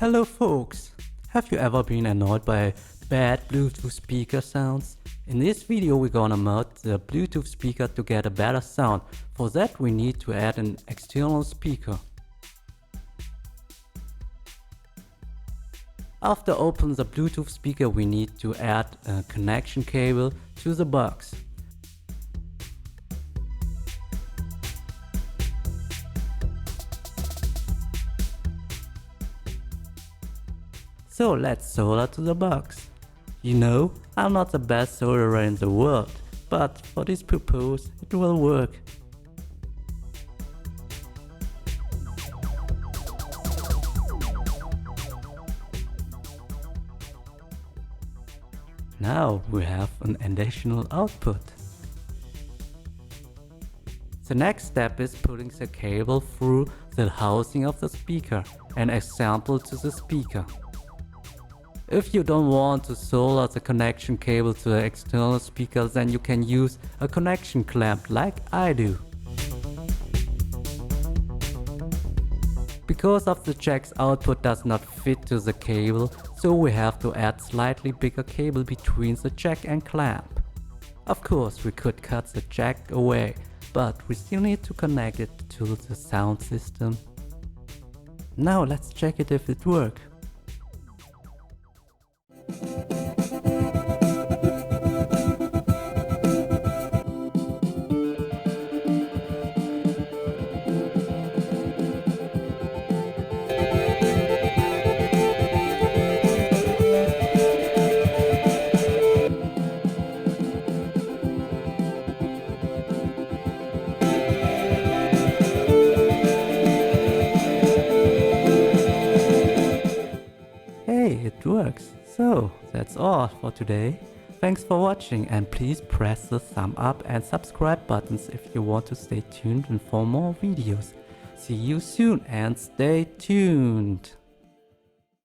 Hello folks! Have you ever been annoyed by bad Bluetooth speaker sounds? In this video we're gonna mod the Bluetooth speaker to get a better sound. For that we need to add an external speaker. After opening the Bluetooth speaker we need to add a connection cable to the box. So let's solder to the box. You know, I'm not the best solderer in the world, but for this purpose it will work. Now we have an additional output. The next step is putting the cable through the housing of the speaker, an example to the speaker. If you don't want to solder the connection cable to the external speaker, then you can use a connection clamp like I do. Because of the jack's output does not fit to the cable, so we have to add slightly bigger cable between the jack and clamp. Of course we could cut the jack away, but we still need to connect it to the sound system. Now let's check it if it works. Hey, it works. So that's all for today. Thanks for watching and please press the thumb up and subscribe buttons if you want to stay tuned and for more videos. See you soon and stay tuned.